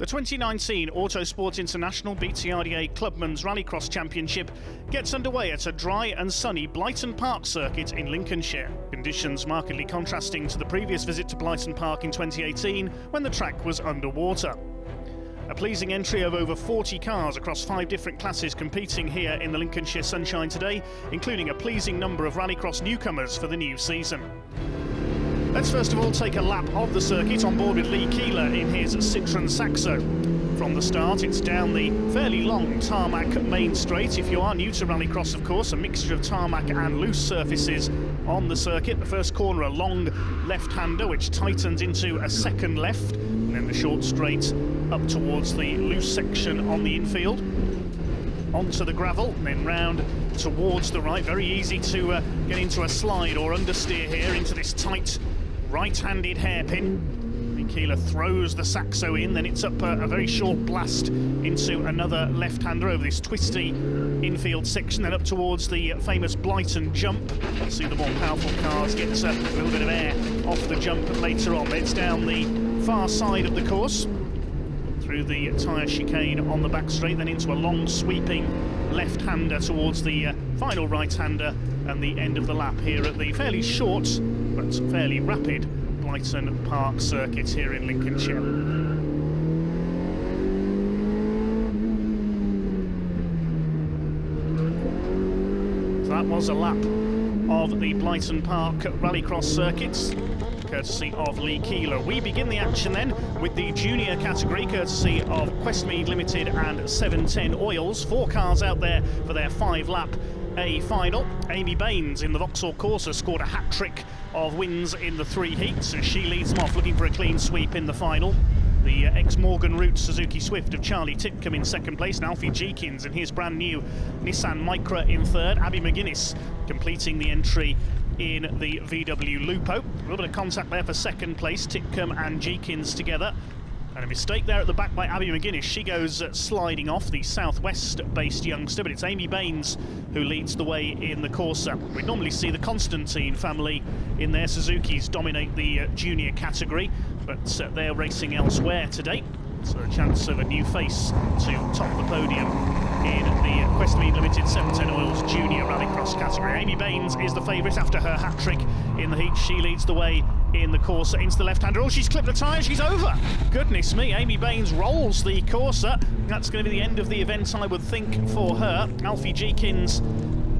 The 2019 Autosport International BTRDA Clubman's Rallycross Championship gets underway at a dry and sunny Blyton Park circuit in Lincolnshire. Conditions markedly contrasting to the previous visit to Blyton Park in 2018 when the track was underwater. A pleasing entry of over 40 cars across 5 different classes competing here in the Lincolnshire sunshine today, including a pleasing number of Rallycross newcomers for the new season. Let's first of all take a lap of the circuit on board with Lee Keeler in his Citroën Saxo. From the start, it's down the fairly long tarmac main straight. If you are new to Rallycross, of course, a mixture of tarmac and loose surfaces on the circuit. The first corner, a long left-hander, which tightens into a second left, and then the short straight up towards the loose section on the infield. Onto the gravel, and then round towards the right. Very easy to get into a slide or understeer here into this tight right-handed hairpin. Lee Keeler throws the Saxo in, then it's up a very short blast into another left-hander over this twisty infield section, then up towards the famous Blyton jump. See the more powerful cars get a little bit of air off the jump later on. It's down the far side of the course, through the tyre chicane on the back straight, then into a long sweeping left-hander towards the final right-hander and the end of the lap here at the fairly short but fairly rapid Blyton Park circuit here in Lincolnshire. So that was a lap of the Blyton Park Rallycross circuits, courtesy of Lee Keeler. We begin the action then with the junior category, courtesy of Questmead Limited and 710 Oils. 4 cars out there for their 5-lap A final. Amy Baines in the Vauxhall Corsa scored a hat-trick of wins in the 3 heats, and she leads them off looking for a clean sweep in the final. The ex-Morgan Root Suzuki Swift of Charlie Titcombe in second place, and Alfie Jeekins in his brand new Nissan Micra in third. Abby McGuinness completing the entry in the VW Lupo. A little bit of contact there for second place, Titcombe and Jeekins together. And a mistake there at the back by Abby McGuinness. She goes sliding off, the southwest-based youngster, but it's Amy Baines who leads the way in the Corsa. We normally see the Constantine family in their Suzukis dominate the junior category, but they're racing elsewhere today. So a chance of a new face to top the podium in the Questmead Limited 710 Oils Junior Rallycross category. Amy Baines is the favourite after her hat-trick in the heat. She leads the way in the Corsa into the left-hander. Oh, she's clipped the tyre, she's over! Goodness me, Amy Baines rolls the Corsa. That's going to be the end of the event, I would think, for her. Alfie Jeekins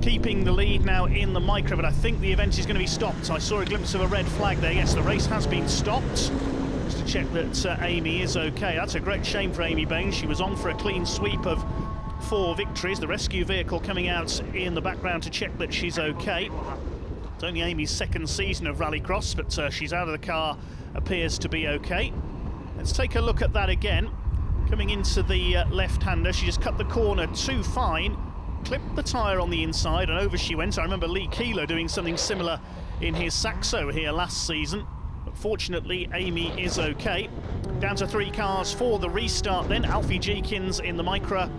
keeping the lead now in the Micra, but I think the event is going to be stopped. I saw a glimpse of a red flag there. Yes, the race has been stopped. To check that Amy is okay. That's a great shame for Amy Baines. She was on for a clean sweep of 4 victories. The rescue vehicle coming out in the background to check that she's okay. It's only Amy's 2nd season of Rallycross, but she's out of the car, appears to be okay. Let's take a look at that again. Coming into the left-hander, she just cut the corner too fine, clipped the tyre on the inside, and over she went. I remember Lee Keeler doing something similar in his Saxo here last season. Fortunately, Amy is okay. Down to 3 cars for the restart then. Alfie Jeekins in the Micra,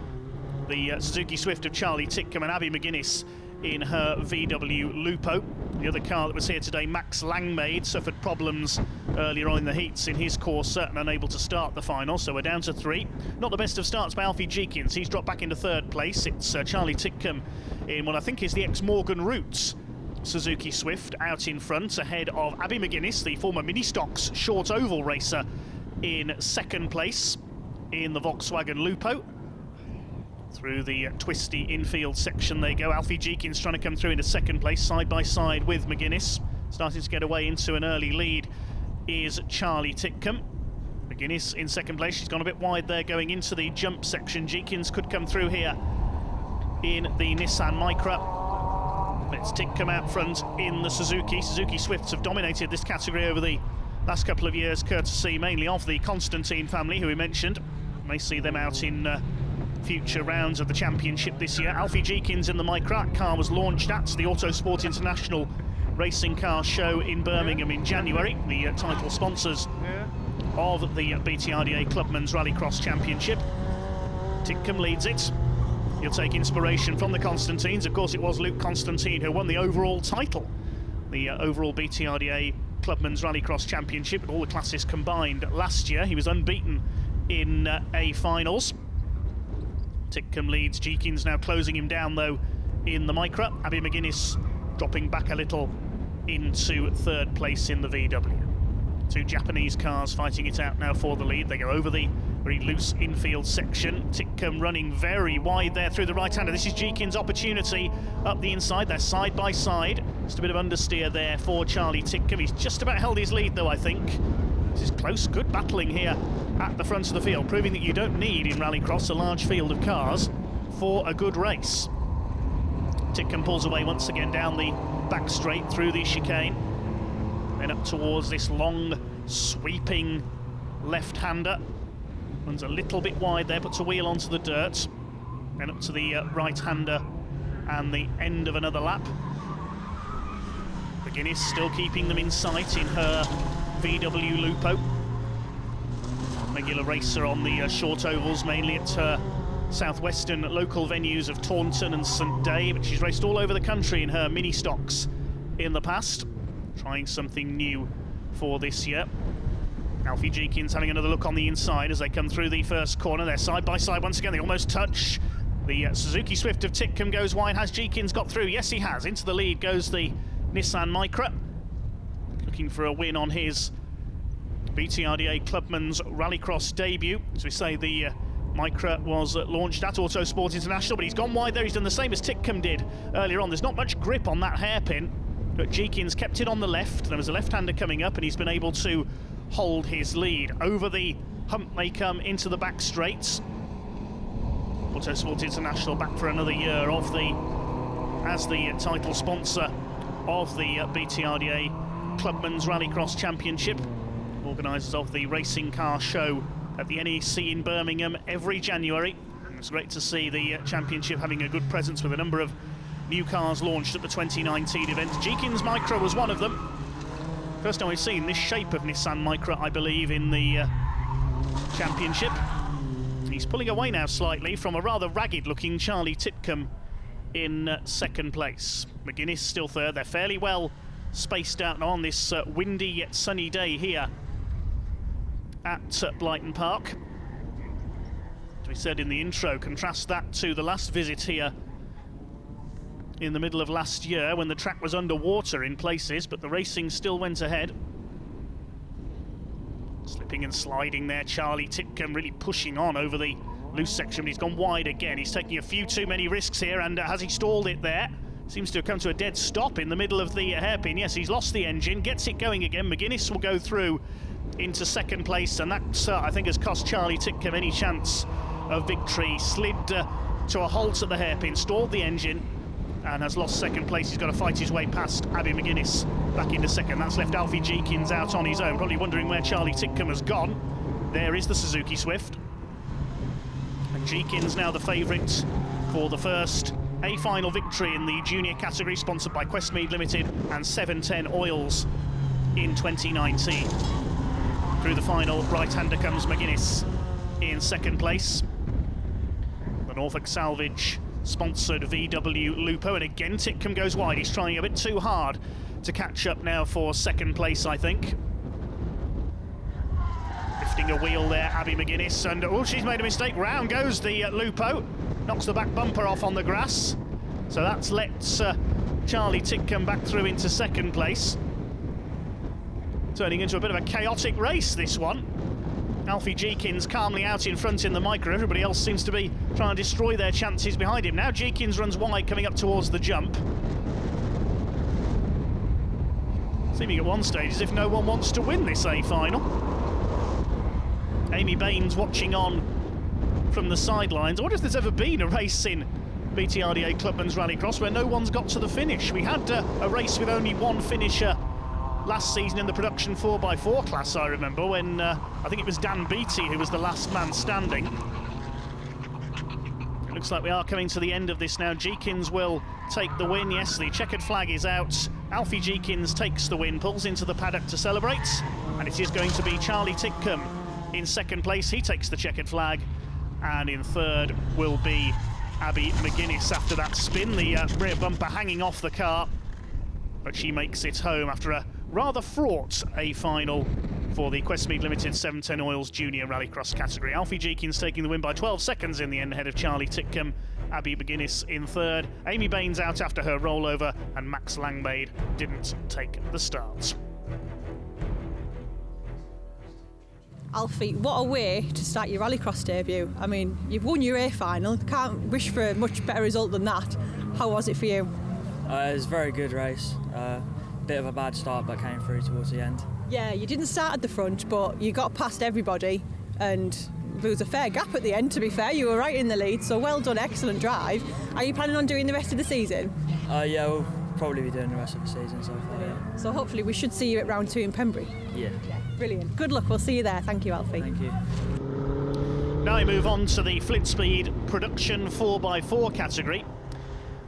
the Suzuki Swift of Charlie Titcombe, and Abby McGuinness in her VW Lupo. The other car that was here today, Max Langmaid, suffered problems earlier on in the heats in his Corsa and unable to start the final, so we're down to 3. Not the best of starts by Alfie Jeekins. He's dropped back into 3rd place. It's Charlie Titcombe in what I think is the ex-Morgan Roots Suzuki Swift out in front, ahead of Abby McGuinness, the former Mini-Stocks short oval racer, in 2nd place in the Volkswagen Lupo. Through the twisty infield section they go. Alfie Jeekins trying to come through into 2nd place, side by side with McGuinness. Starting to get away into an early lead is Charlie Titcombe. McGuinness in 2nd place. She's gone a bit wide there going into the jump section. Jeekins could come through here in the Nissan Micra. It's Titcombe out front in the Suzuki. Suzuki Swifts have dominated this category over the last couple of years, courtesy mainly of the Constantine family, who we mentioned. May see them out in future rounds of the championship this year. Alfie Jeekins in the Micra. That car was launched at the Autosport International Racing Car Show in Birmingham in January, the title sponsors of the BTRDA Clubman's Rallycross Championship. Titcombe leads it. He'll take inspiration from the Constantines. Of course, it was Luke Constantine who won the overall title, the overall BTRDA Clubman's Rallycross Championship, with all the classes combined last year. He was unbeaten in A-finals. Titcombe leads. Jeekins now closing him down, though, in the Micra. Abby McGuinness dropping back a little into third place in the VW. Two Japanese cars fighting it out now for the lead. They go over the very loose infield section. Titcombe running very wide there through the right-hander. This is Jeekins' opportunity up the inside. They're side by side. Just a bit of understeer there for Charlie Titcombe. He's just about held his lead, though, I think. This is close. Good battling here at the front of the field, proving that you don't need in Rallycross a large field of cars for a good race. Titcombe pulls away once again down the back straight through the chicane, then up towards this long sweeping left-hander. Runs a little bit wide there, puts a wheel onto the dirt, then up to the right-hander and the end of another lap. McGuinness still keeping them in sight in her VW Lupo. Regular racer on the short ovals, mainly at her southwestern local venues of Taunton and St Day, but she's raced all over the country in her mini stocks in the past, trying something new for this year. Alfie Jeekins having another look on the inside as they come through the first corner. They're side by side once again. They almost touch. The Suzuki Swift of Titcombe goes wide. Has Jeekins got through? Yes, he has. Into the lead goes the Nissan Micra, looking for a win on his BTRDA Clubman's Rallycross debut. As we say, the Micra was launched at Autosport International, but he's gone wide there. He's done the same as Titcombe did earlier on. There's not much grip on that hairpin, but Jeekins kept it on the left. There was a left-hander coming up, and he's been able to hold his lead. Over the hump they come into the back straights. Autosport International back for another year as the title sponsor of the BTRDA Clubman's Rallycross Championship, organisers of the racing car show at the NEC in Birmingham every January. It's great to see the championship having a good presence with a number of new cars launched at the 2019 event. Jeekins' Micra was one of them. First time we've seen this shape of Nissan Micra, I believe, in the championship. He's pulling away now slightly from a rather ragged-looking Charlie Titcombe in second place. McGuinness still third. They're fairly well spaced out on this windy yet sunny day here at Blyton Park. As we said in the intro, contrast that to the last visit here in the middle of last year when the track was underwater in places, but the racing still went ahead. Slipping and sliding there, Charlie Titcombe really pushing on over the loose section, but he's gone wide again. He's taking a few too many risks here, and has he stalled it there? Seems to have come to a dead stop in the middle of the hairpin. Yes, he's lost the engine, gets it going again. McGuinness will go through into second place, and that, I think, has cost Charlie Titcombe any chance of victory. Slid to a halt at the hairpin, stalled the engine, and has lost second place. He's got to fight his way past Abby McGuinness back into second. That's left Alfie Jeekins out on his own, probably wondering where Charlie Titcombe has gone. There is the Suzuki Swift. And Jeekins now the favourite for the first A-final victory in the junior category, sponsored by Questmead Limited and 710 Oils in 2019. Through the final, right-hander comes McGuinness in second place. The Norfolk Salvage sponsored VW Lupo, and again Titcombe goes wide. He's trying a bit too hard to catch up now for second place, I think. Lifting a wheel there, Abby McGuinness, and oh, she's made a mistake. Round goes the Lupo, knocks the back bumper off on the grass. So that's let Charlie Titcombe back through into second place. Turning into a bit of a chaotic race, this one. Alfie Jeekins calmly out in front in the Micra. Everybody else seems to be trying to destroy their chances behind him. Now Jeekins runs wide coming up towards the jump. Seeming at one stage as if no one wants to win this A-final. Amy Baines watching on from the sidelines. I wonder if there's ever been a race in BTRDA Clubman's Rallycross where no one's got to the finish. We had a race with only one finisher last season in the production 4x4 class, I remember, when I think it was Dan Beattie who was the last man standing. It looks like we are coming to the end of this now. Jeekins will take the win. Yes, the checkered flag is out. Alfie Jeekins takes the win, pulls into the paddock to celebrate, and it is going to be Charlie Titcombe in second place. He takes the checkered flag, and in third will be Abby McGuinness after that spin. The rear bumper hanging off the car, but she makes it home after a rather fraught A-final for the Questmead Limited 710 Oils Junior Rallycross category. Alfie Jeekins taking the win by 12 seconds in the end, ahead of Charlie Titcombe. Abby McGuinness in third. Amy Baines out after her rollover, and Max Langmaid didn't take the start. Alfie, what a way to start your Rallycross debut. I mean, you've won your A final. Can't wish for a much better result than that. How was it for you? It was a very good race. Bit of a bad start, but came through towards the end. Yeah, you didn't start at the front, but you got past everybody, and there was a fair gap at the end, to be fair. You were right in the lead, so well done, excellent drive. Are you planning on doing the rest of the season? Yeah, we'll probably be doing the rest of the season so far, yeah. So hopefully we should see you at round 2 in Pembury. Yeah. Brilliant. Good luck, we'll see you there. Thank you, Alfie. Thank you. Now we move on to the Flitspeed Production 4x4 category.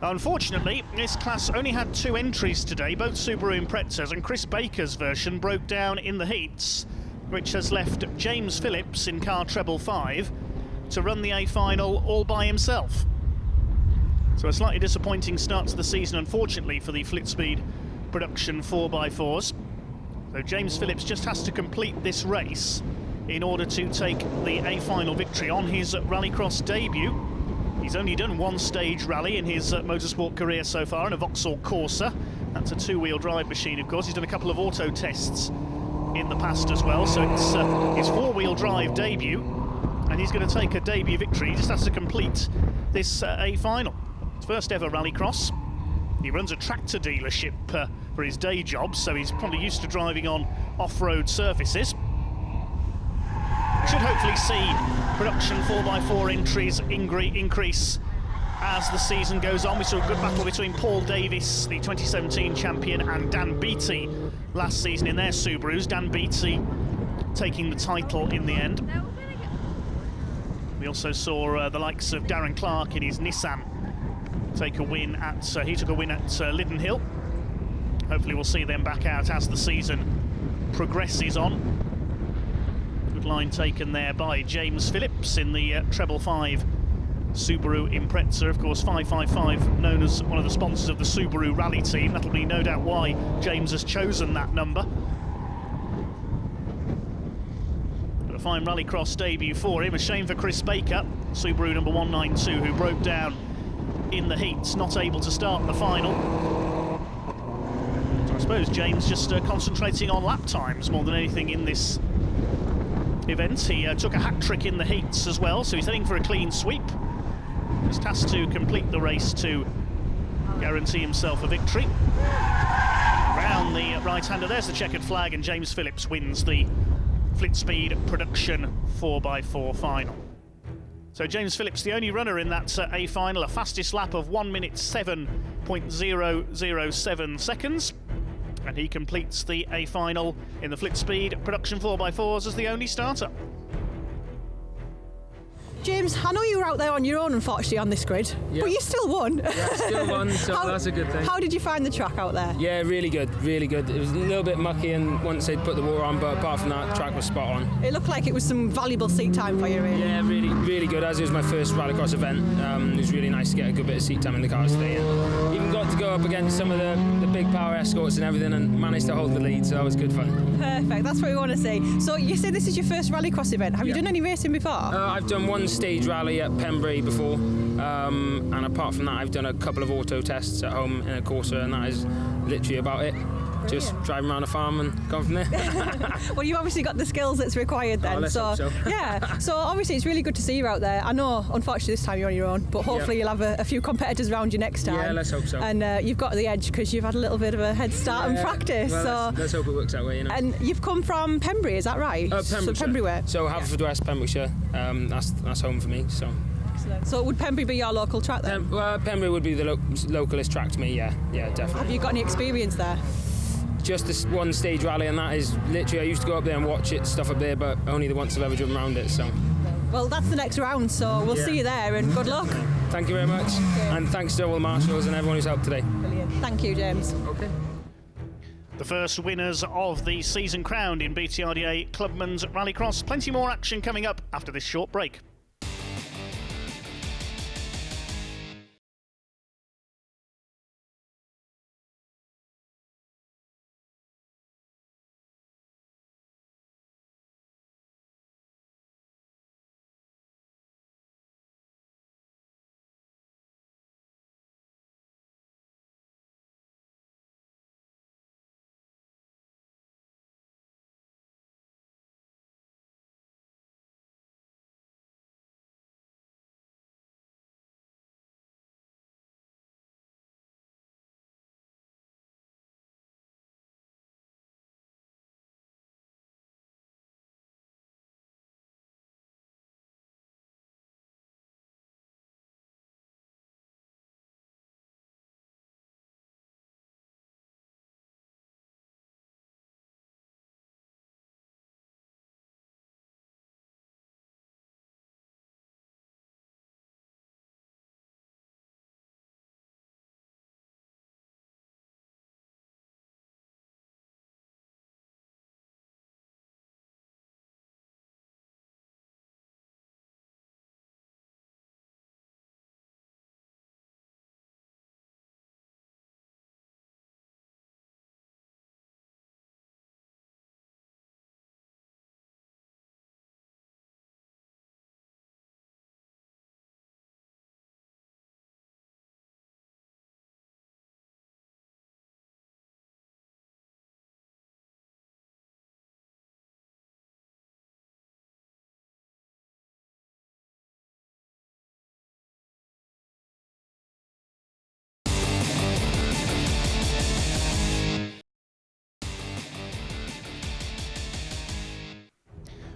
Unfortunately, this class only had 2 entries today, both Subaru Imprezas, and Chris Baker's version broke down in the heats, which has left James Phillips in car treble 5 to run the A final all by himself. So a slightly disappointing start to the season, unfortunately, for the Flitspeed Production 4x4s. So James Phillips just has to complete this race in order to take the A final victory on his Rallycross debut. He's only done 1 stage rally in his motorsport career so far, in a Vauxhall Corsa. That's a 2-wheel drive machine, of course. He's done a couple of auto tests in the past as well, so it's his 4-wheel drive debut, and he's going to take a debut victory. He just has to complete this A final. His first ever Rallycross. He runs a tractor dealership for his day job, so he's probably used to driving on off-road surfaces. We should hopefully see production 4x4 entries increase as the season goes on. We saw a good battle between Paul Davis, the 2017 champion, and Dan Beattie last season in their Subarus. Dan Beattie taking the title in the end. We also saw the likes of Darren Clark in his Nissan take a win at Liddon Hill. Hopefully we'll see them back out as the season progresses on. Good line taken there by James Phillips in the treble 5 Subaru Impreza. Of course, 555 known as one of the sponsors of the Subaru Rally team. That'll be no doubt why James has chosen that number. But a fine Rallycross debut for him. A shame for Chris Baker, Subaru number 192, who broke down in the heats, not able to start the final. So I suppose James just concentrating on lap times more than anything in this event. He took a hat-trick in the heats as well, so he's heading for a clean sweep. Just has to complete the race to guarantee himself a victory. Round the right-hander, there's the checkered flag, and James Phillips wins the Flitspeed Production 4x4 final. So James Phillips, the only runner in that A final, a fastest lap of 1 minute 7.007 seconds. And he completes the A final in the Flitspeed Production 4x4s as the only starter. James, I know you were out there on your own, unfortunately, on this grid, but you still won. Yeah, still won, so that's a good thing. How did you find the track out there? Yeah, really good, really good. It was a little bit mucky and once they'd put the water on, but apart from that, the track was spot on. It looked like it was some valuable seat time for you, really. Yeah, really, really good. As it was my first Rallycross event, it was really nice to get a good bit of seat time in the car today. And even got to go up against some of the big power escorts and everything and managed to hold the lead, so that was good fun. Perfect, that's what we want to see. So you said this is your first Rallycross event. Have you done any racing before? I've done 1 stage rally at Pembury before, and apart from that I've done a couple of auto tests at home in a Corsa, and that is literally about it. Just driving around a farm and going from there. Well, you've obviously got the skills that's required then. Let's hope so. Yeah, so obviously it's really good to see you out there. I know, unfortunately, this time you're on your own, but hopefully you'll have a few competitors around you next time. Yeah, let's hope so. And you've got the edge because you've had a little bit of a head start and practice. Well, let's hope it works that way, you know. And you've come from Pembury, is that right? Pembrokeshire. So Pembury way. So Haverfordwest, Pembrokeshire. That's home for me. So. Excellent. So would Pembury be your local track then? Pembury would be the localist track to me. Yeah, definitely. Have you got any experience there? Just this 1 stage rally, and that is literally, I used to go up there and watch it, stuff up there, but only the once I've ever driven around it, so. Well, that's the next round, so we'll see you there, and good luck. Thank you very much, and thanks to all the marshals and everyone who's helped today. Brilliant. Thank you, James. Okay. The first winners of the season crowned in BTRDA Clubman's Rallycross. Plenty more action coming up after this short break.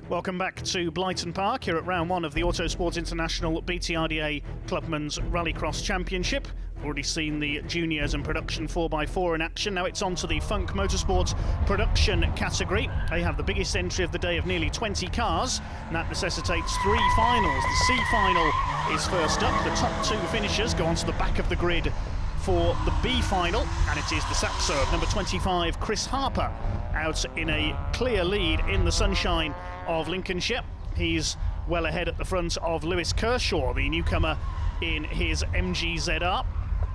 Welcome back to Blyton Park here at round one of the Autosport International BTRDA Clubman's Rallycross Championship. Already seen the juniors and production 4x4 in action. Now it's on to the Funk Motorsport production category. They have the biggest entry of the day of nearly 20 cars, and that necessitates 3 finals. The C final is first up. The top 2 finishers go onto the back of the grid for the B final, and it is the Saxo of number 25, Chris Harper, out in a clear lead in the sunshine of Lincolnshire. He's well ahead at the front of Lewis Kershaw, the newcomer in his MG-ZR.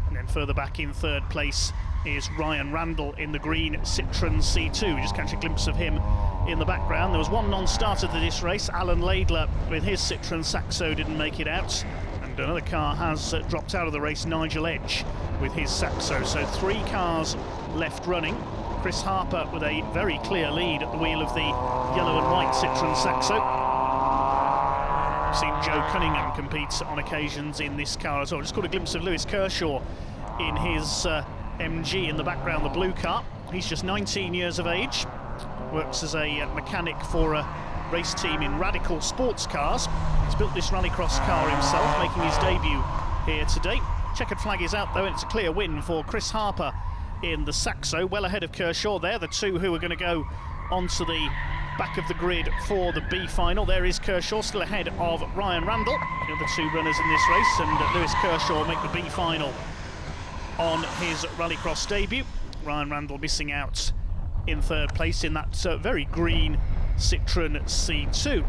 And then further back in third place is Ryan Randall in the green Citroen C2. Just catch a glimpse of him in the background. There was one non-starter to this race. Alan Laidler with his Citroen Saxo didn't make it out. And another car has dropped out of the race, Nigel Edge with his Saxo. So 3 cars left running. Chris Harper with a very clear lead at the wheel of the yellow and white Citroen Saxo. I've seen Joe Cunningham compete on occasions in this car as well. Just caught a glimpse of Lewis Kershaw in his MG in the background, the blue car. He's just 19 years of age, works as a mechanic for a race team in Radical Sports Cars. He's built this rallycross car himself, making his debut here today. Checkered flag is out though, and it's a clear win for Chris Harper in the Saxo, well ahead of Kershaw. They're the 2 who are going to go onto the back of the grid for the B final. There is Kershaw still ahead of Ryan Randall, the other 2 runners in this race, and Lewis Kershaw make the B final on his rallycross debut. Ryan Randall missing out in third place in that very green Citroen C2.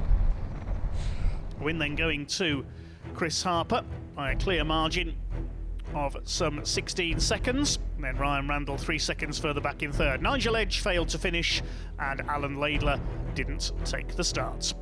Win then going to Chris Harper by a clear margin of some 16 seconds. And then Ryan Randall 3 seconds further back in third. Nigel Edge failed to finish, and Alan Laidler didn't take the start.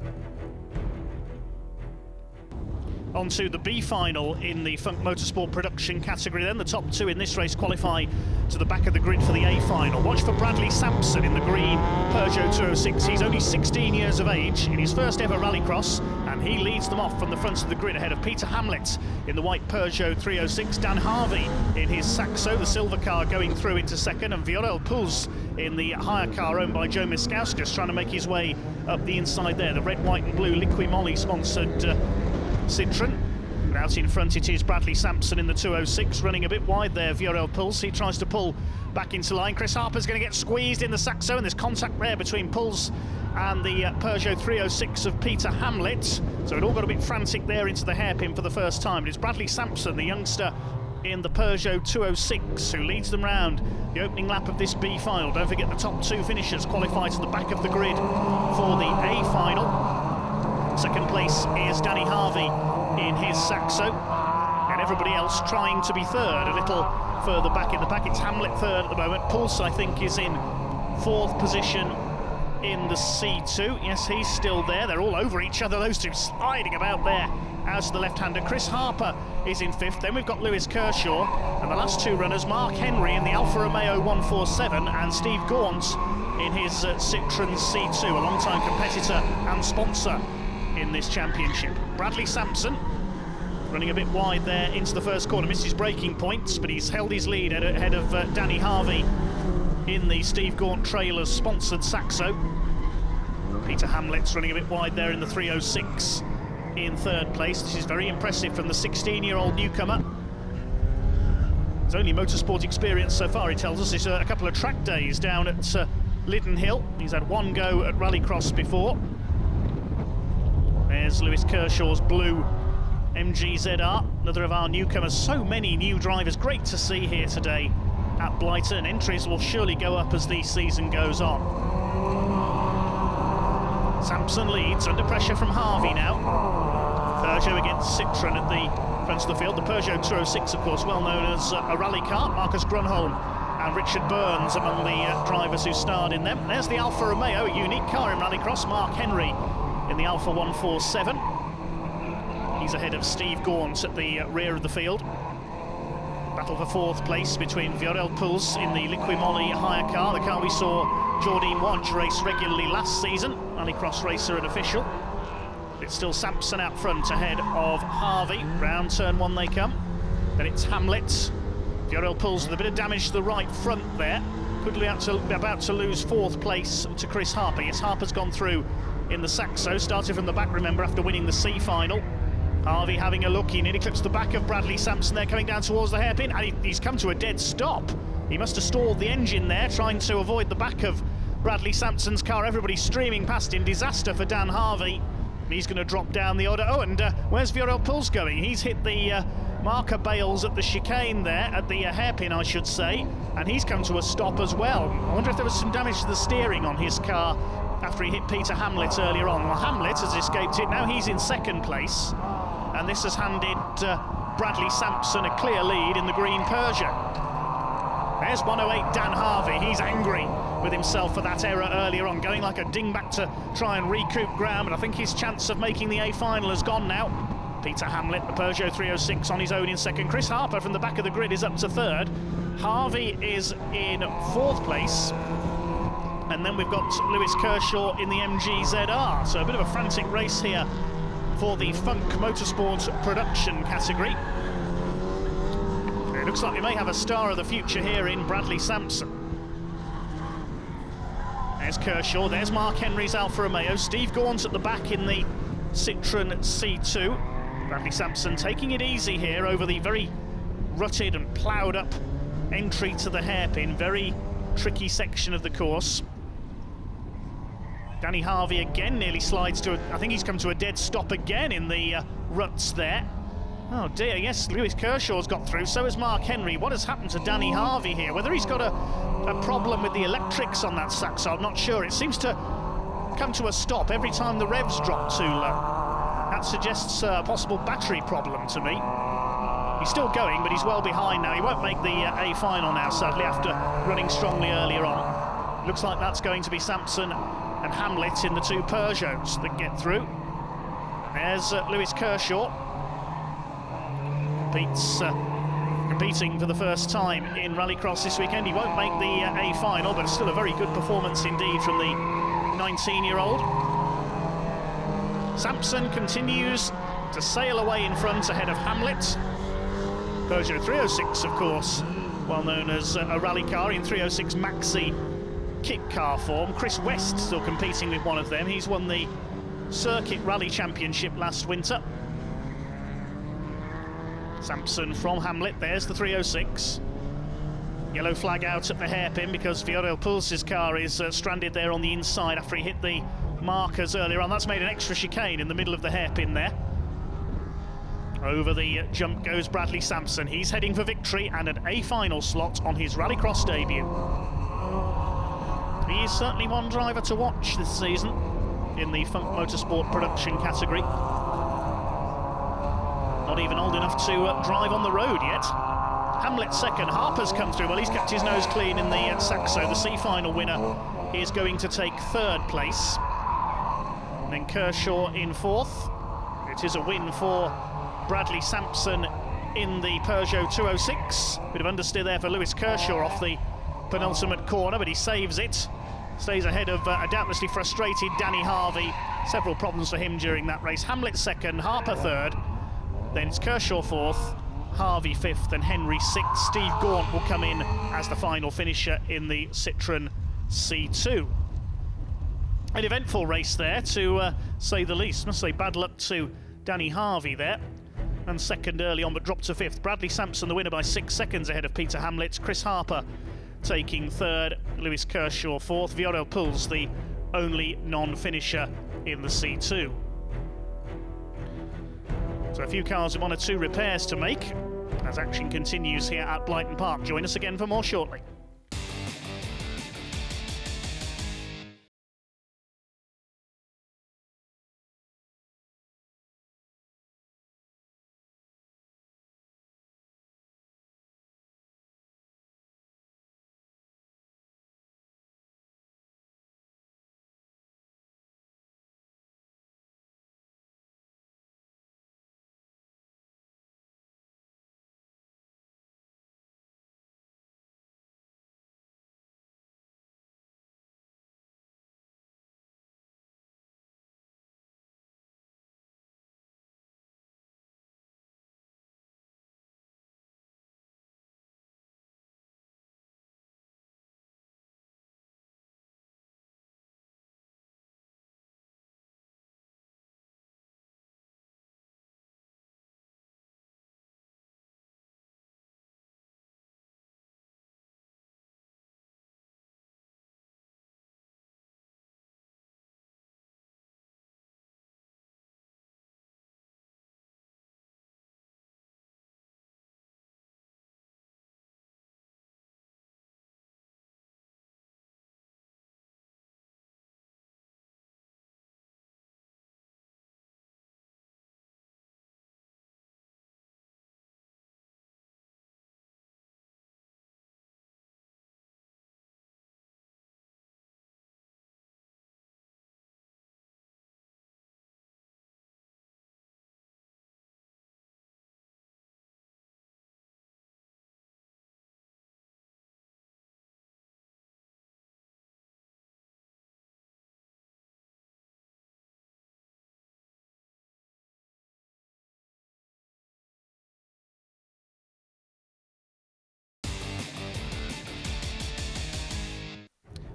On to the B final in the Funk Motorsport production category then. The top 2 in this race qualify to the back of the grid for the A final. Watch for Bradley Sampson in the green Peugeot 206. He's only 16 years of age in his first ever rallycross, and he leads them off from the front of the grid ahead of Peter Hamlet in the white Peugeot 306. Dan Harvey in his Saxo, the silver car, going through into second, and Viorel Puz in the hire car owned by Joe Miskauskas, trying to make his way up the inside there. The red, white and blue Liqui-Moly sponsored Citroen. And out in front it is Bradley Sampson in the 206, running a bit wide there, Viorel Puz. He tries to pull back into line. Chris Harper's going to get squeezed in the Saxo, and there's contact there between Puz and the Peugeot 306 of Peter Hamlet. So it all got a bit frantic there into the hairpin for the first time. But it's Bradley Sampson, the youngster in the Peugeot 206, who leads them round the opening lap of this B final. Don't forget the top 2 finishers qualify to the back of the grid for the A final. Second place is Danny Harvey in his Saxo, and everybody else trying to be third, a little further back in the pack. It's Hamlet third at the moment. Pulse, I think, is in 4th position in the C2. Yes, he's still there. They're all over each other, those 2 sliding about there out to the left-hander. Chris Harper is in 5th. Then we've got Lewis Kershaw, and the last 2 runners, Mark Henry in the Alfa Romeo 147 and Steve Gaunt in his Citroen C2, a long-time competitor and sponsor in this championship. Bradley Sampson running a bit wide there into the first corner, misses braking points, but he's held his lead ahead of Danny Harvey in the Steve Gaunt Trailers sponsored Saxo. Peter Hamlet's running a bit wide there in the 306 in third place. This is very impressive from the 16-year-old newcomer. His only motorsport experience so far, he tells us, is a couple of track days down at Liddon Hill. He's had 1 go at Rallycross before. There's Lewis Kershaw's blue MG-ZR, another of our newcomers. So many new drivers, great to see here today at Blyton. Entries will surely go up as the season goes on. Sampson leads, under pressure from Harvey now. Peugeot against Citroen at the front of the field. The Peugeot 206, of course, well known as a rally car. Marcus Grunholm and Richard Burns among the drivers who starred in them. There's the Alfa Romeo, a unique car in rallycross. Mark Henry in the Alfa 147. He's ahead of Steve Gaunt at the rear of the field. Battle for 4th place between Viorel Puz in the Liqui-Moly hire car, the car we saw Jordine Wodge race regularly last season, rallycross racer and official. It's still Sampson out front ahead of Harvey. Round turn 1 they come. Then it's Hamlet. Viorel Puz with a bit of damage to the right front there. Could be about to lose 4th place to Chris Harper. Yes, Harper's gone through in the Saxo. Started from the back, remember, after winning the C final. Harvey having a look. He nearly clips the back of Bradley Sampson there, coming down towards the hairpin, and he's come to a dead stop. He must have stalled the engine there, trying to avoid the back of Bradley Sampson's car. Everybody streaming past him. Disaster for Dan Harvey. He's going to drop down the order. Oh, and where's Viorel Puls going? He's hit the marker bales at the chicane there, at the hairpin, I should say, and he's come to a stop as well. I wonder if there was some damage to the steering on his car after he hit Peter Hamlet earlier on. Well, Hamlet has escaped it. Now he's in second place, and this has handed Bradley Sampson a clear lead in the green Peugeot. There's 108 Dan Harvey. He's angry with himself for that error earlier on, going like a dingback to try and recoup ground, but I think his chance of making the A final has gone now. Peter Hamlet, the Peugeot 306 on his own in second. Chris Harper from the back of the grid is up to third. Harvey is in fourth place. And then we've got Lewis Kershaw in the MG-ZR. So a bit of a frantic race here for the Funk Motorsport production category. It looks like we may have a star of the future here in Bradley Sampson. There's Kershaw, there's Mark Henry's Alfa Romeo, Steve Gaunt at the back in the Citroen C2. Bradley Sampson taking it easy here over the very rutted and ploughed up entry to the hairpin, very tricky section of the course. Danny Harvey again nearly slides to, I think he's come to a dead stop again in the ruts there. Oh dear, yes, Lewis Kershaw's got through, so has Mark Henry. What has happened to Danny Harvey here? Whether he's got a problem with the electrics on that Saxo, I'm not sure. It seems to come to a stop every time the revs drop too low. That suggests a possible battery problem to me. He's still going, but he's well behind now. He won't make the A final now, sadly, after running strongly earlier on. Looks like that's going to be Sampson and Hamlet in the two Peugeots that get through. There's Lewis Kershaw. Pete's competing for the first time in Rallycross this weekend. He won't make the A final, but still a very good performance indeed from the 19-year-old. Sampson continues to sail away in front ahead of Hamlet. Peugeot 306, of course, well known as a rally car in 306 Maxi kit car form. Chris West still competing with one of them. He's won the Circuit Rally Championship last winter. Sampson from Hamlet, there's the 306. Yellow flag out at the hairpin because Viorel Puls' car is stranded there on the inside after he hit the markers earlier on. That's made an extra chicane in the middle of the hairpin there. Over the jump goes Bradley Sampson. He's heading for victory and an A final slot on his Rallycross debut. He is certainly one driver to watch this season in the Funk Motorsport production category. Not even old enough to drive on the road yet. Hamlet second, Harper's come through. Well, he's kept his nose clean in the Saxo. The C final winner is going to take third place. And then Kershaw in fourth. It is a win for Bradley Sampson in the Peugeot 206. Bit of understeer there for Lewis Kershaw off the penultimate corner, but he saves it. Stays ahead of a doubtlessly frustrated Danny Harvey. Several problems for him during that race. Hamlet second, Harper third. Then it's Kershaw fourth, Harvey fifth, and Henry sixth. Steve Gaunt will come in as the final finisher in the Citroen C2. An eventful race there, to say the least. Must say bad luck to Danny Harvey there. And second early on, but dropped to fifth. Bradley Sampson, the winner, by 6 seconds ahead of Peter Hamlet. Chris Harper taking third. Lewis Kershaw fourth. Viorel Puls, the only non-finisher in the C2. So a few cars with 1 or 2 repairs to make as action continues here at Blyton Park. Join us again for more shortly.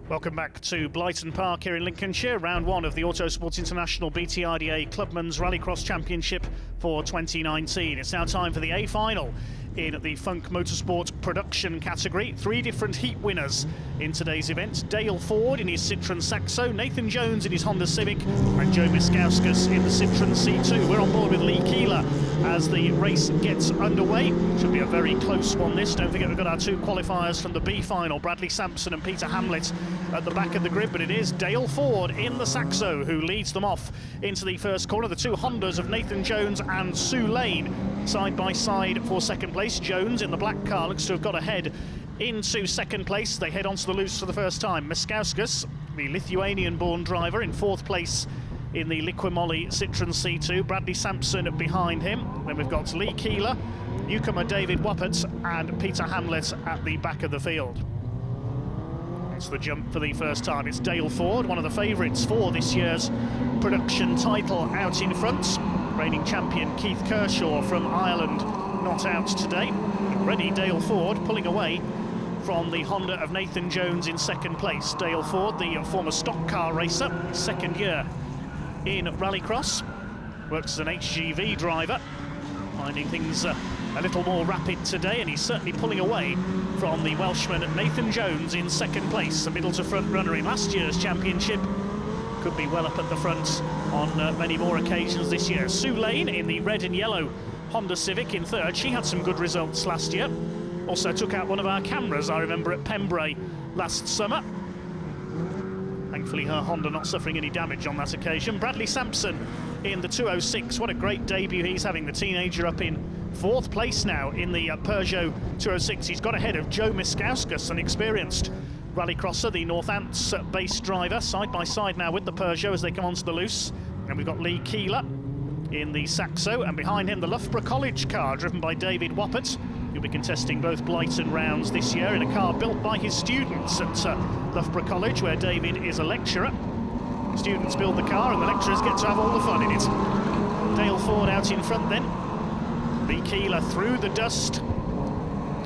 Welcome back to Blyton Park here in Lincolnshire, round one of the Autosport International BTRDA Clubman's Rallycross Championship for 2019. It's now time for the A final in the Funk Motorsport production category. Three different heat winners in today's event. Dale Ford in his Citroën Saxo, Nathan Jones in his Honda Civic, and Joe Miskauskas in the Citroën C2. We're on board with Lee Keeler as the race gets underway. Should be a very close one, this. Don't forget we've got our two qualifiers from the B final, Bradley Sampson and Peter Hamlet at the back of the grid, but it is Dale Ford in the Saxo who leads them off into the first corner. The two Hondas of Nathan Jones and Sue Lane side by side for second place. Jones in the black car looks to have got ahead into second place. They head onto the loose for the first time. Miskauskas, the Lithuanian-born driver, in fourth place in the Liquimolli Citroën C2. Bradley Sampson behind him. Then we've got Lee Keeler, newcomer David Wappert, and Peter Hamlet at the back of the field. It's the jump for the first time. It's Dale Ford, one of the favourites for this year's production title, out in front. Reigning champion Keith Kershaw from Ireland not out today. Already Dale Ford pulling away from the Honda of Nathan Jones in second place. Dale Ford, the former stock car racer, second year in Rallycross, works as an HGV driver, finding things a little more rapid today, and he's certainly pulling away from the Welshman Nathan Jones in second place, a middle to front runner in last year's championship. Could be well up at the front on many more occasions this year. Sue Lane in the red and yellow Honda Civic in third. She had some good results last year. Also took out one of our cameras, I remember, at Pembrey last summer. Thankfully her Honda not suffering any damage on that occasion. Bradley Sampson in the 206. What a great debut he's having, the teenager, up in fourth place now in the Peugeot 206. He's got ahead of Joe Miskauskas, an experienced rallycrosser, the Northants-based driver, side by side now with the Peugeot as they come onto the loose. And we've got Lee Keeler in the Saxo, and behind him the Loughborough College car driven by David Wappert. He'll be contesting both Blyton rounds this year in a car built by his students at Loughborough College, where David is a lecturer. Students build the car and the lecturers get to have all the fun in it. Dale Ford out in front then. Lee Keeler through the dust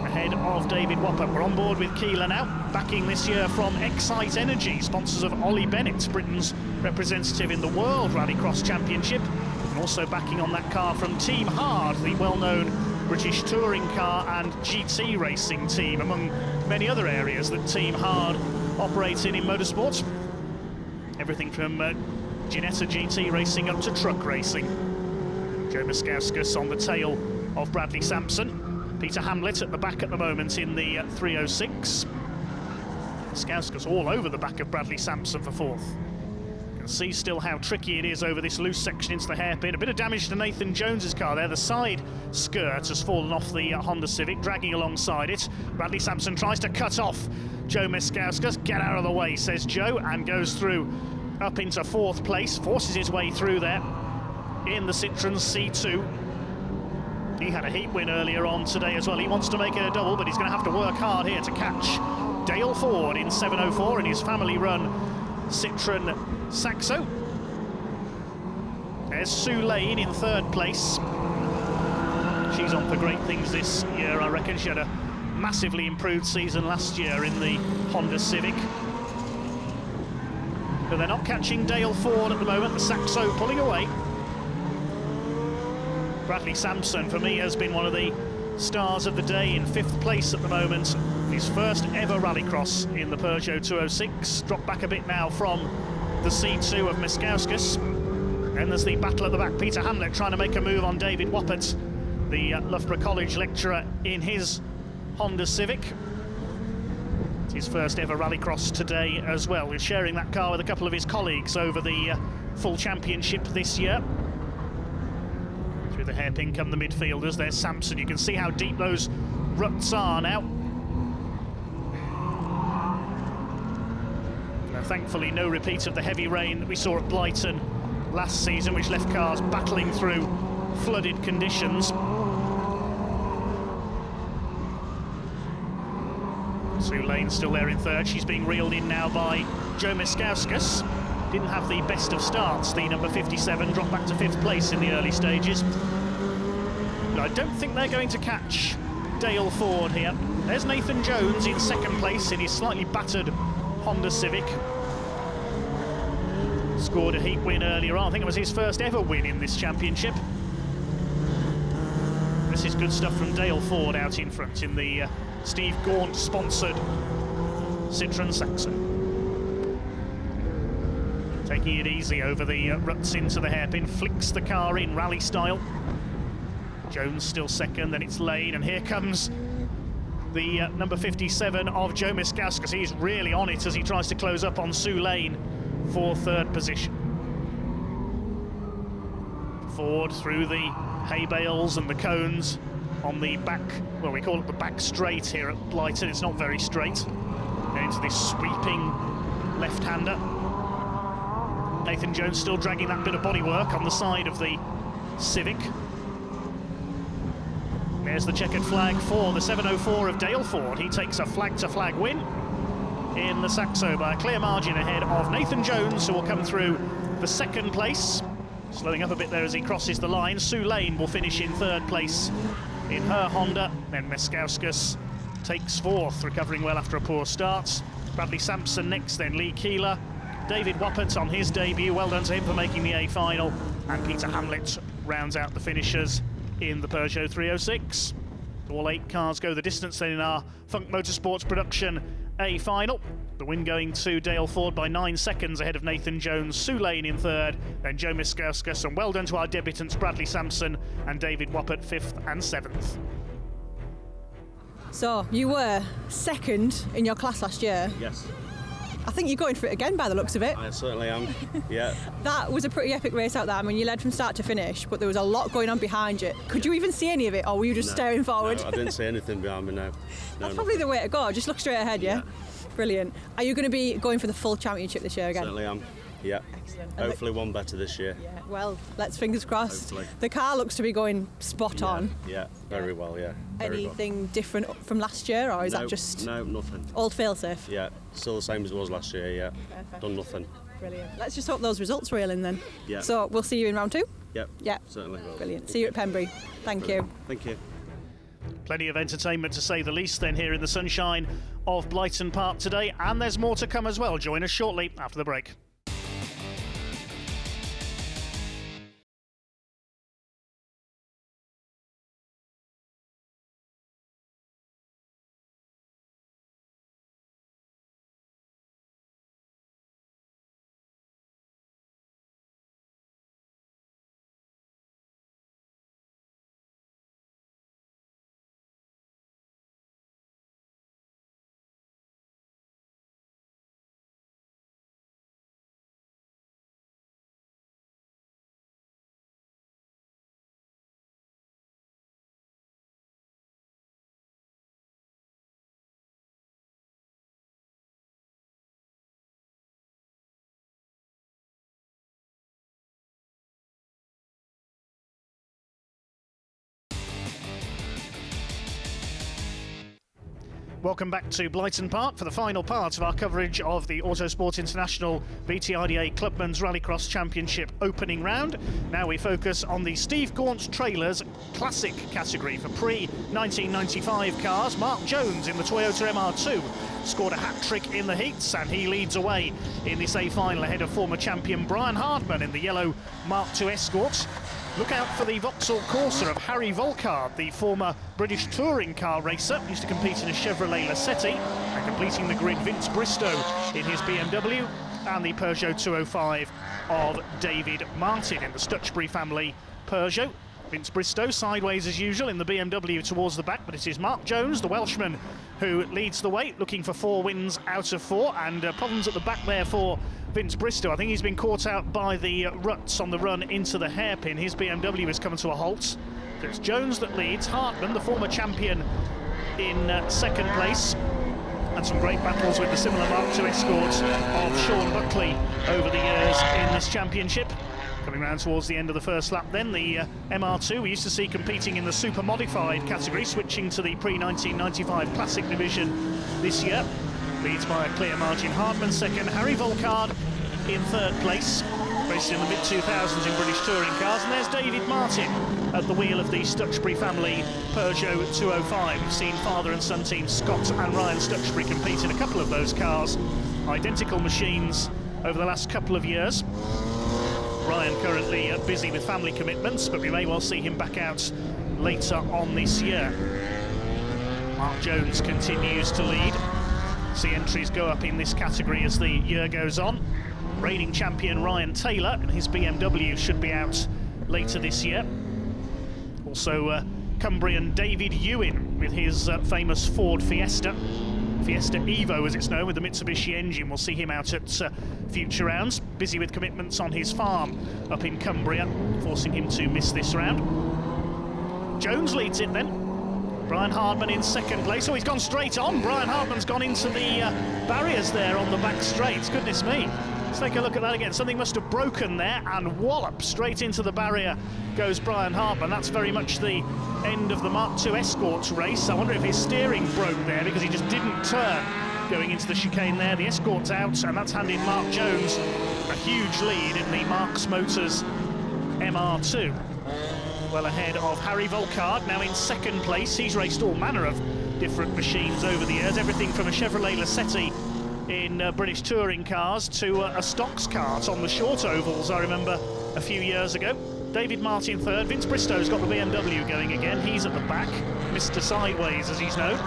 ahead of David Wappert. We're on board with Keeler now, backing this year from Excite Energy, sponsors of Ollie Bennett, Britain's representative in the World Rallycross Championship, and also backing on that car from Team Hard, the well-known British touring car and GT racing team, among many other areas that Team Hard operates in motorsport. Everything from Ginetta GT racing up to truck racing. Joe Miskauskas on the tail of Bradley Sampson. Peter Hamlet at the back at the moment in the 306. Miskauskas all over the back of Bradley Sampson for fourth. You can see still how tricky it is over this loose section into the hairpin. A bit of damage to Nathan Jones's car there. The side skirt has fallen off the Honda Civic, dragging alongside it. Bradley Sampson tries to cut off Joe Miskauskas. Get out of the way, says Joe, and goes through up into fourth place. Forces his way through there in the Citroën C2. He had a heat win earlier on today as well. He wants to make it a double, but he's going to have to work hard here to catch Dale Ford in 704 in his family-run Citroën Saxo. There's Sue Lane in third place. She's on for great things this year, I reckon. She had a massively improved season last year in the Honda Civic. But they're not catching Dale Ford at the moment. The Saxo pulling away. Bradley Sampson, for me, has been one of the stars of the day, in fifth place at the moment. His first ever rallycross in the Peugeot 206. Dropped back a bit now from the C2 of Miskauskas. Then there's the battle at the back. Peter Hamlet trying to make a move on David Wappert, the Loughborough College lecturer, in his Honda Civic. It's his first ever rallycross today as well. He's sharing that car with a couple of his colleagues over the full championship this year. Through the hairpin come the midfielders. There's Sampson. You can see how deep those ruts are now. Now, thankfully, no repeat of the heavy rain that we saw at Blyton last season, which left cars battling through flooded conditions. Sue Lane still there in third. She's being reeled in now by Joe Miskauskas. Didn't have the best of starts. The number 57 dropped back to fifth place in the early stages. But I don't think they're going to catch Dale Ford here. There's Nathan Jones in second place in his slightly battered Honda Civic. Scored a heat win earlier on. I think it was his first ever win in this championship. This is good stuff from Dale Ford out in front in the Steve Gaunt sponsored Citroën Saxo. Taking it easy over the ruts into the hairpin, flicks the car in rally style. Jones still second, then it's Lane, and here comes the number 57 of Joe Miskauskas. He's really on it as he tries to close up on Sue Lane for third position. Ford through the hay bales and the cones on the back, well, we call it the back straight here at Blyton. It's not very straight. And into this sweeping left-hander. Nathan Jones still dragging that bit of bodywork on the side of the Civic. There's the checkered flag for the 704 of Dale Ford. He takes a flag-to-flag win in the Saxo by a clear margin ahead of Nathan Jones, who will come through the second place. Slowing up a bit there as he crosses the line. Sue Lane will finish in third place in her Honda. Then Miskauskas takes fourth, recovering well after a poor start. Bradley Sampson next, then Lee Keeler. David Wappert on his debut, well done to him for making the A final. And Peter Hamlet rounds out the finishers in the Peugeot 306. All 8 cars go the distance then in our Funk Motorsports production A final. The win going to Dale Ford by 9 seconds ahead of Nathan Jones, Sue Lane in third, then Joe Miskauskas, and well done to our debutants Bradley Sampson and David Wappert, 5th and 7th. So, you were second in your class last year. Yes. I think you're going for it again by the looks of it. I certainly am, yeah. That was a pretty epic race out there. I mean, you led from start to finish, but there was a lot going on behind you. Could you even see any of it, or were you just staring forward? No, I didn't see anything behind me, no. That's probably the way to go, just look straight ahead, yeah? Brilliant. Are you going to be going for the full championship this year again? Certainly am, yeah. Excellent. Hopefully one better this year. Yeah, well, let's fingers crossed. Hopefully. The car looks to be going spot on. Yeah, very well, yeah. Very Anything different from last year, or is that just No, nothing. old fail-safe? Yeah, still the same as it was last year, yeah. Perfect. Done nothing. Brilliant. Let's just hope those results reel in then. Yeah. So we'll see you in round 2? Yep, Yeah. certainly will. Brilliant. See you at Pembrey. Thank you. Thank you. Plenty of entertainment to say the least then here in the sunshine of Blyton Park today, and there's more to come as well. Join us shortly after the break. Welcome back to Blyton Park for the final part of our coverage of the Autosport International BTRDA Clubman's Rallycross Championship opening round. Now we focus on the Steve Gaunt Trailers Classic category for pre-1995 cars. Mark Jones in the Toyota MR2 scored a hat-trick in the heats, and he leads away in this A final ahead of former champion Brian Hardman in the yellow Mark II Escort. Look out for the Vauxhall Corsa of Harry Volkard, the former British touring car racer. Used to compete in a Chevrolet Lacetti, and completing the grid Vince Bristow in his BMW, and the Peugeot 205 of David Martin in the Stutchbury family Peugeot. Vince Bristow sideways as usual in the BMW towards the back, but it is Mark Jones, the Welshman, who leads the way, looking for 4 wins out of 4, and problems at the back there for Vince Bristow. I think he's been caught out by the ruts on the run into the hairpin. His BMW has come to a halt. So it's Jones that leads. Hartman, the former champion, in second place. And some great battles with the similar Mark II Escorts of Sean Buckley over the years in this championship. Coming round towards the end of the first lap then, the MR2 we used to see competing in the super modified category, switching to the pre-1995 Classic division this year. Leads by a clear margin. Hardman second, Harry Volkard in third place, racing in the mid-2000s in British touring cars. And there's David Martin at the wheel of the Stutchbury family Peugeot 205. We've seen father and son teams Scott and Ryan Stutchbury compete in a couple of those cars identical machines over the last couple of years. Ryan currently busy with family commitments, but we may well see him back out later on this year. Mark Jones continues to lead. See entries go up in this category as the year goes on. Reigning champion Ryan Taylor and his BMW should be out later this year. Also Cumbrian David Ewan with his famous Ford Fiesta Evo as it's known, with the Mitsubishi engine. We'll see him out at future rounds, busy with commitments on his farm up in Cumbria, forcing him to miss this round. Jones leads it then. Brian Hardman in second place. Oh, he's gone straight on. Brian Hardman's gone into the barriers there on the back straights. Goodness me. Let's take a look at that again. Something must have broken there, and wallop, straight into the barrier goes Brian Hardman. That's very much the end of the Mark II Escorts race. I wonder if his steering broke there because he just didn't turn going into the chicane there. The Escort's out, and that's handing Mark Jones a huge lead in the Marks Motors MR2. Well ahead of Harry Volkard, now in second place. He's raced all manner of different machines over the years, everything from a Chevrolet Lacetti in British touring cars to a stocks kart on the short ovals, I remember a few years ago. David Martin third. Vince Bristow's got the BMW going again. He's at the back, Mr. Sideways as he's known.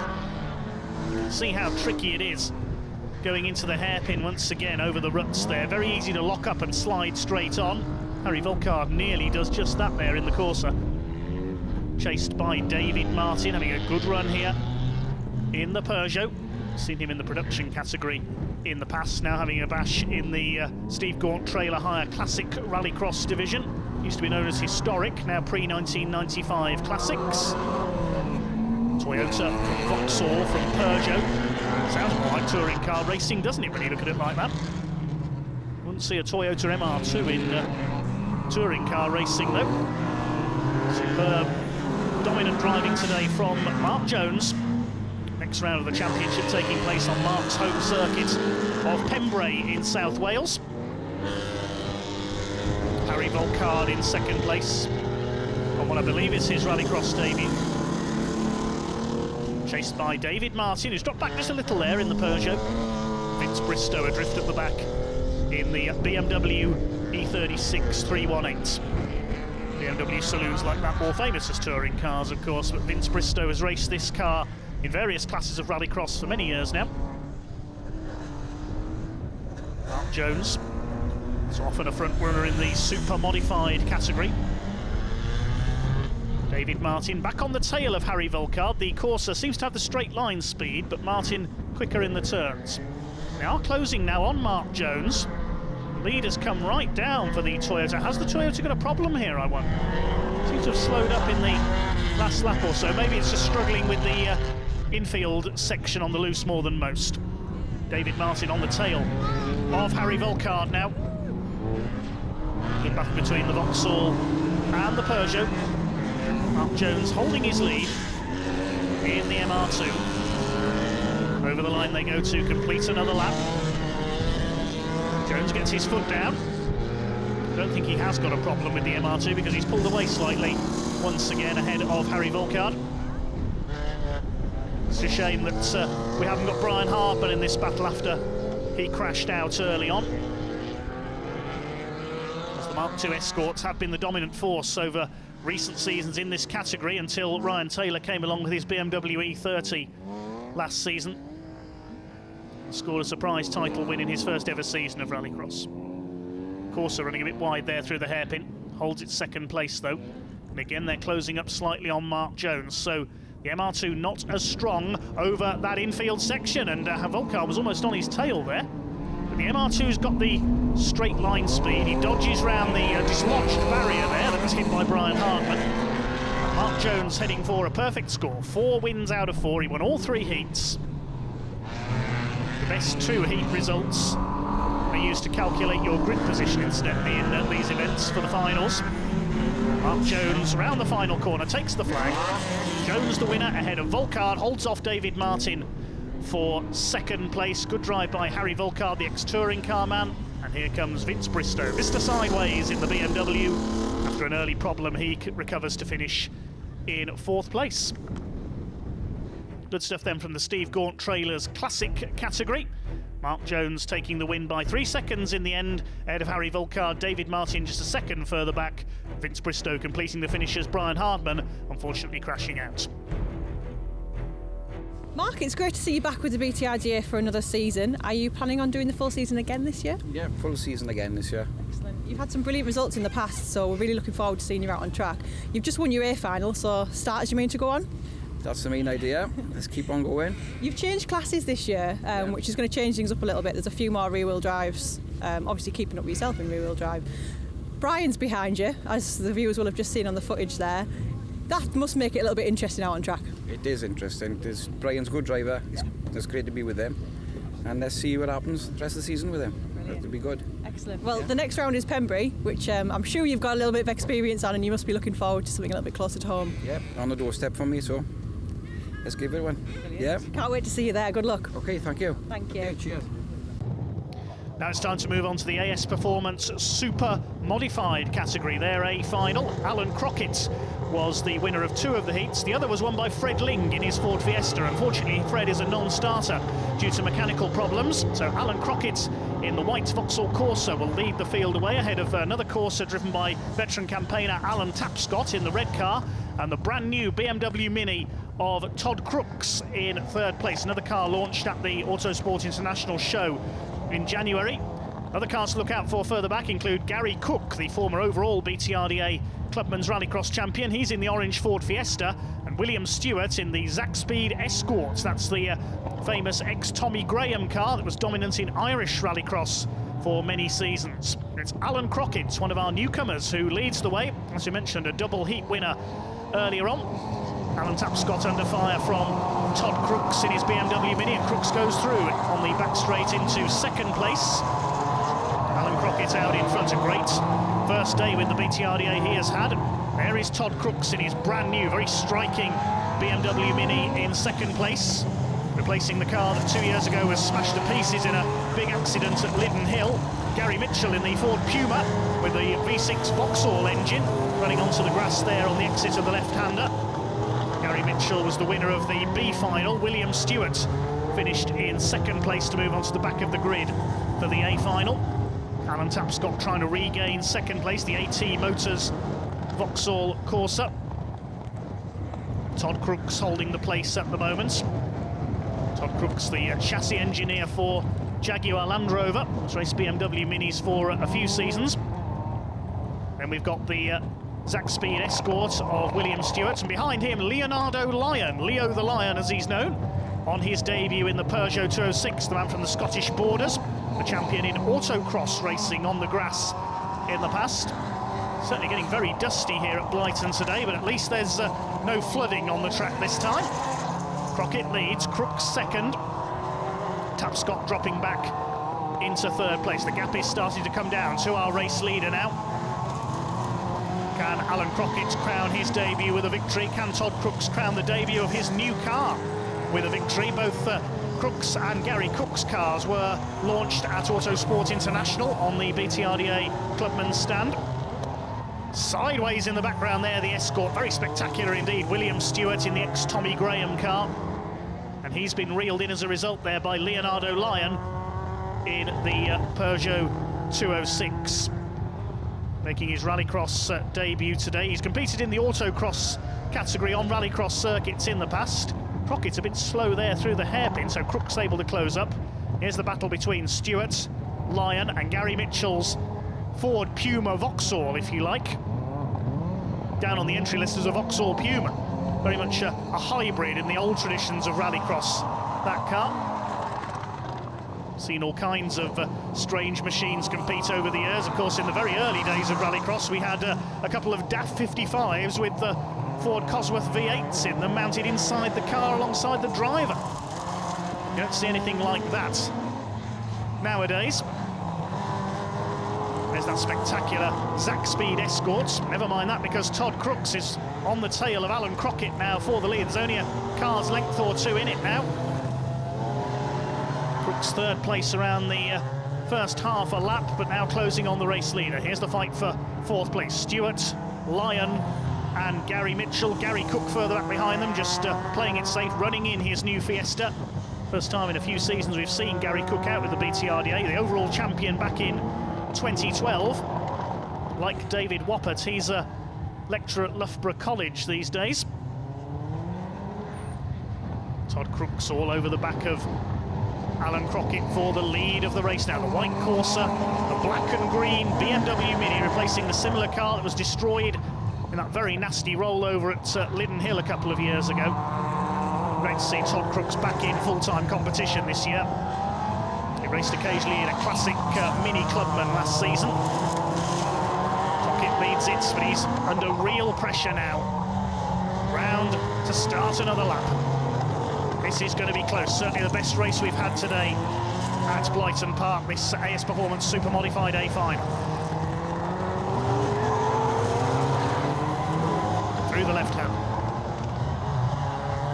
See how tricky it is going into the hairpin once again over the ruts there. Very easy to lock up and slide straight on. Harry Volkard nearly does just that there in the Corsa. Chased by David Martin, having a good run here in the Peugeot. Seen him in the production category in the past, now having a bash in the Steve Gaunt Trailer Hire Classic Rallycross division. Used to be known as Historic, now pre-1995 Classics. Toyota Vauxhall from Peugeot. Sounds more like touring car racing, doesn't it, when you look at it like that? Wouldn't see a Toyota MR2 in touring car racing, though. Superb, dominant driving today from Mark Jones. Next round of the championship taking place on Mark's home circuit of Pembrey in South Wales. Harry Volkard in second place on what I believe is his Rallycross debut. Chased by David Martin, who's dropped back just a little there in the Peugeot. Vince Bristow adrift at the back in the BMW E36 318. BMW saloons like that, more famous as touring cars, of course, but Vince Bristow has raced this car in various classes of Rallycross for many years now. Mark Jones is often a front runner in the super modified category. David Martin back on the tail of Harry Volkard. The Corsa seems to have the straight line speed, but Martin quicker in the turns. They are closing now on Mark Jones. Lead has come right down for the Toyota. Has the Toyota got a problem here, I wonder? Seems to have slowed up in the last lap or so. Maybe it's just struggling with the infield section on the loose more than most. David Martin on the tail of Harry Volkard now. In battle between the Vauxhall and the Peugeot. Mark Jones holding his lead in the MR2. Over the line they go to complete another lap. Jones gets his foot down. I don't think he has got a problem with the MR2 because he's pulled away slightly once again ahead of Harry Volkard. It's a shame that we haven't got Brian Hardman in this battle after he crashed out early on. As the Mark II Escorts have been the dominant force over recent seasons in this category until Ryan Taylor came along with his BMW E30 last season. Scored a surprise title win in his first ever season of Rallycross. Corsa running a bit wide there through the hairpin, holds its second place though. And again they're closing up slightly on Mark Jones, so the MR2 not as strong over that infield section, and Volkard was almost on his tail there. But the MR2's got the straight line speed. He dodges round the dislodged barrier there that was hit by Brian Hardman. Mark Jones heading for a perfect score, 4 wins out of 4. He won all 3 heats. The best 2 heat results are used to calculate your grid position incidentally in these events for the finals. Mark Jones round the final corner takes the flag. Jones the winner ahead of Volkard, holds off David Martin for second place. Good drive by Harry Volkard, the ex-touring car man. And here comes Vince Bristow. Mr. Sideways in the BMW. After an early problem, he recovers to finish in 4th place. Good stuff then from the Steve Gaunt Trailers Classic category. Mark Jones taking the win by 3 seconds in the end, ahead of Harry Volkard. David Martin just a second further back. Vince Bristow completing the finishes. Brian Hardman unfortunately crashing out. Mark, it's great to see you back with the BTRDA for another season. Are you planning on doing the full season again this year? Yeah, full season again this year. Excellent. You've had some brilliant results in the past, so we're really looking forward to seeing you out on track. You've just won your A final, so start as you mean to go on? That's the main idea. Let's keep on going. You've changed classes this year, which is going to change things up a little bit. There's a few more rear-wheel drives, obviously keeping up with yourself in rear-wheel drive. Brian's behind you, as the viewers will have just seen on the footage there. That must make it a little bit interesting out on track. It is interesting. Brian's a good driver. It's great to be with him. And let's see what happens the rest of the season with him. Brilliant. It'll be good. Excellent. Well, the next round is Pembrey, which I'm sure you've got a little bit of experience on, and you must be looking forward to something a little bit closer to home. Yep, on the doorstep for me, so let's give it one. Brilliant. Yeah. Can't wait to see you there. Good luck. Okay, thank you. Thank you. Okay, cheers. Now it's time to move on to the AS Performance Super Modified category. Their A final, Alan Crockett was the winner of 2 of the heats. The other was won by Fred Ling in his Ford Fiesta. Unfortunately, Fred is a non-starter due to mechanical problems. So Alan Crockett in the white Vauxhall Corsa will lead the field away ahead of another Corsa driven by veteran campaigner Alan Tapscott in the red car, and the brand new BMW Mini of Todd Crooks in 3rd place. Another car launched at the Autosport International show in January. Other cars to look out for further back include Gary Cook, the former overall BTRDA Clubman's Rallycross champion. He's in the orange Ford Fiesta, and William Stewart in the Zack Speed Escort. That's the famous ex-Tommy Graham car that was dominant in Irish Rallycross for many seasons. It's Alan Crockett, one of our newcomers, who leads the way. As we mentioned, a double heat winner earlier on. Alan Tapscott under fire from Todd Crooks in his BMW Mini, and Crooks goes through on the back straight into 2nd place. Alan Crockett out in front, a great first day with the BTRDA he has had. There is Todd Crooks in his brand new, very striking BMW Mini in 2nd place, replacing the car that 2 years ago was smashed to pieces in a big accident at Liddon Hill. Gary Mitchell in the Ford Puma with the V6 Vauxhall engine running onto the grass there on the exit of the left-hander. Gary Mitchell was the winner of the B final. William Stewart finished in 2nd place to move on to the back of the grid for the A final. Alan Tapscott trying to regain 2nd place, the AT Motors Vauxhall Corsa. Todd Crooks holding the place at the moment. Todd Crooks, the chassis engineer for Jaguar Land Rover, has raced BMW Minis for a few seasons. And we've got the Zack Speed Escort of William Stewart, and behind him Leonardo Lyon, Leo the Lion as he's known, on his debut in the Peugeot 206, the man from the Scottish borders, the champion in autocross racing on the grass in the past. Certainly getting very dusty here at Blyton today, but at least there's no flooding on the track this time. Crockett leads, Crooks 2nd, Tapscott dropping back into 3rd place. The gap is starting to come down to our race leader now. Can Alan Crockett crown his debut with a victory? Can Todd Crooks crown the debut of his new car with a victory? Both Crooks and Gary Cook's cars were launched at Autosport International on the BTRDA Clubman's stand. Sideways in the background there, the Escort, very spectacular indeed. William Stewart in the ex-Tommy Graham car. And he's been reeled in as a result there by Leonardo Lyon in the Peugeot 206. Making his Rallycross debut today. He's competed in the autocross category on Rallycross circuits in the past. Crockett's a bit slow there through the hairpin, so Crooks able to close up. Here's the battle between Stewart, Lyon and Gary Mitchell's Ford Puma Vauxhall, if you like. Down on the entry list as a Vauxhall Puma. Very much a hybrid in the old traditions of Rallycross, that car. Seen all kinds of strange machines compete over the years. Of course, in the very early days of Rallycross, we had a couple of DAF 55s with the Ford Cosworth V8s in them, mounted inside the car alongside the driver. You don't see anything like that nowadays. There's that spectacular Zack Speed Escort. Never mind that, because Todd Crooks is on the tail of Alan Crockett now for the lead. There's only a car's length or two in it now. Crooks 3rd place around the first half a lap, but now closing on the race leader. Here's the fight for 4th place. Stewart, Lyon and Gary Mitchell. Gary Cook further back behind them, just playing it safe, running in his new Fiesta First time in a few seasons we've seen Gary Cook out with the BTRDA, the overall champion back in 2012. Like David Woppert, he's a lecturer at Loughborough College these days. Todd Crooks all over the back of Alan Crockett for the lead of the race now. The white Corsa, the black and green BMW Mini replacing the similar car that was destroyed in that very nasty rollover at Liddon Hill a couple of years ago. Great to see Todd Crooks back in full-time competition this year. He raced occasionally in a classic Mini Clubman last season. Crockett leads it, but he's under real pressure now. Round to start another lap. This is going to be close, certainly the best race we've had today at Blyton Park, this AS Performance Super Modified A final. Through the left hand.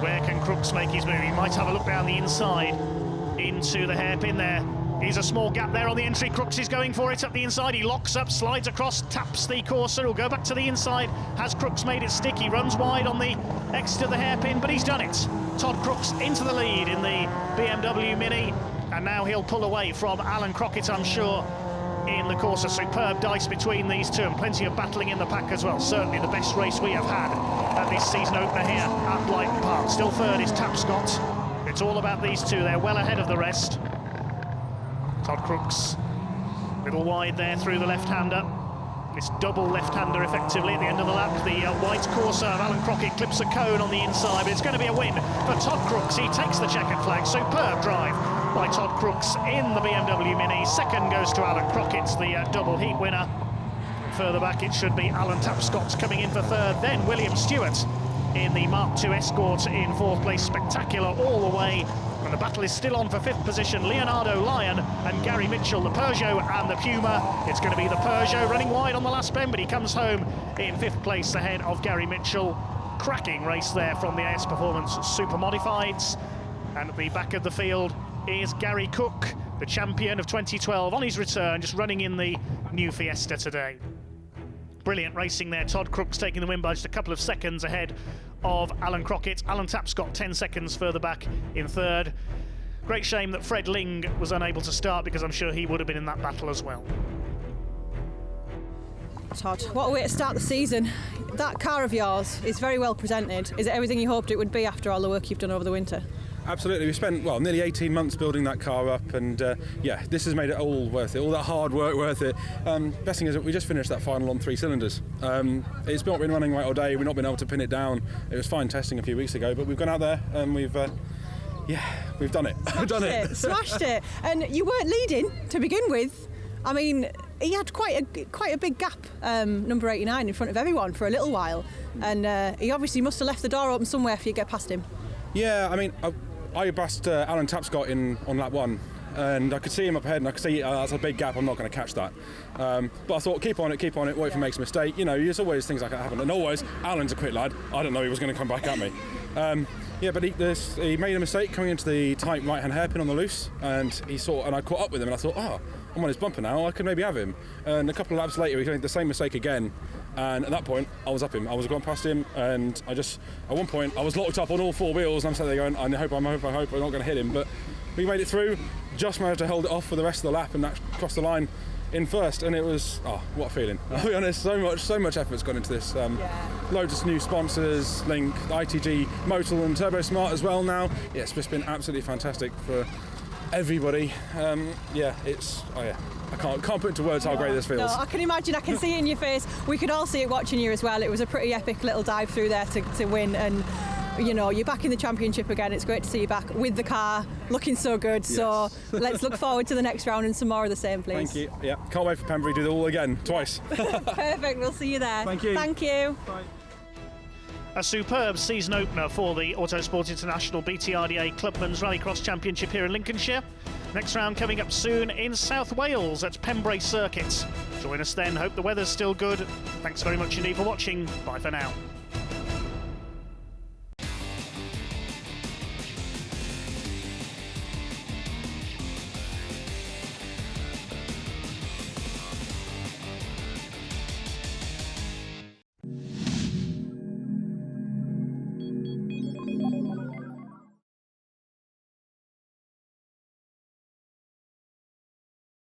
Where can Crooks make his move? He might have a look down the inside into the hairpin there. Here's a small gap there on the entry. Crooks is going for it up the inside. He locks up, slides across, taps the Corsa. He'll go back to the inside. Has Crooks made it stick? He runs wide on the exit of the hairpin, but he's done it. Todd Crooks into the lead in the BMW Mini, and now he'll pull away from Alan Crockett, I'm sure, in the Corsa. Superb dice between these two, and plenty of battling in the pack as well. Certainly the best race we have had at this season opener here at Blyton Park. Still third is Tapscott. It's all about these two. They're well ahead of the rest. Todd Crooks, a little wide there through the left-hander. This double left-hander effectively at the end of the lap. The white Corsa of Alan Crockett clips a cone on the inside, but it's going to be a win for Todd Crooks. He takes the checkered flag. Superb drive by Todd Crooks in the BMW Mini. Second goes to Alan Crockett, the double heat winner. Further back it should be Alan Tapscott coming in for third, then William Stewart in the Mark II Escort in fourth place. Spectacular all the way. And the battle is still on for fifth position. Leonardo Lyon and Gary Mitchell, the Peugeot and the Puma. It's going to be the Peugeot running wide on the last bend, but he comes home in fifth place ahead of Gary Mitchell. Cracking race there from the AS Performance Super Modifieds. And at the back of the field is Gary Cook, the champion of 2012, on his return, just running in the new Fiesta today. Brilliant racing there. Todd Crooks taking the win by just a couple of seconds ahead of Alan Crockett. Alan Tapscott 10 seconds further back in third. Great shame that Fred Ling was unable to start, because I'm sure he would have been in that battle as well. Todd, what a way to start the season. That car of yours is very well presented. Is it everything you hoped it would be after all the work you've done over the winter? Absolutely. We spent, well, nearly 18 months building that car up, and yeah, this has made it all worth it, all that hard work worth it. Best thing is that we just finished that final on 3 cylinders. It's not been running right all day, we've not been able to pin it down. It was fine testing a few weeks ago, but we've gone out there and we've done it. Smashed it. And you weren't leading to begin with. I mean, he had quite a big gap, number 89, in front of everyone for a little while, and he obviously must have left the door open somewhere for you to get past him. Yeah, I mean, I passed Alan Tapscott in on lap 1, and I could see him up ahead, and I could see that's a big gap, I'm not going to catch that. But I thought, keep on it, wait if he makes a mistake. You know, there's always things like that happen, and always, Alan's a quick lad. I didn't know he was going to come back at me. Yeah, but he made a mistake coming into the tight right-hand hairpin on the loose, and I caught up with him, and I thought, I'm on his bumper now, I could maybe have him. And a couple of laps later, he made the same mistake again. And at that point, I was up him. I was going past him, and at one point, I was locked up on all 4 wheels, and I'm sat there going, I hope I'm not going to hit him. But we made it through, just managed to hold it off for the rest of the lap, and that crossed the line in first. And it was, what a feeling. I'll be honest, so much effort's gone into this. Loads of new sponsors, Link, ITG, Motul, and Turbo Smart as well now. Yeah, it's just been absolutely fantastic for everybody. I can't put into words how great this feels. No, I can imagine, I can see it in your face. We could all see it watching you as well. It was a pretty epic little dive through there to win, and you know, you're back in the championship again. It's great to see you back with the car, looking so good. Yes. So let's look forward to the next round and some more of the same, please. Thank you. Yeah, can't wait for Pembrey to do it all again, twice. Perfect, we'll see you there. Thank you. Thank you. Bye. A superb season opener for the Autosport International BTRDA Clubman's Rallycross Championship here in Lincolnshire. Next round coming up soon in South Wales at Pembrey Circuit. Join us then. Hope the weather's still good. Thanks very much indeed for watching. Bye for now.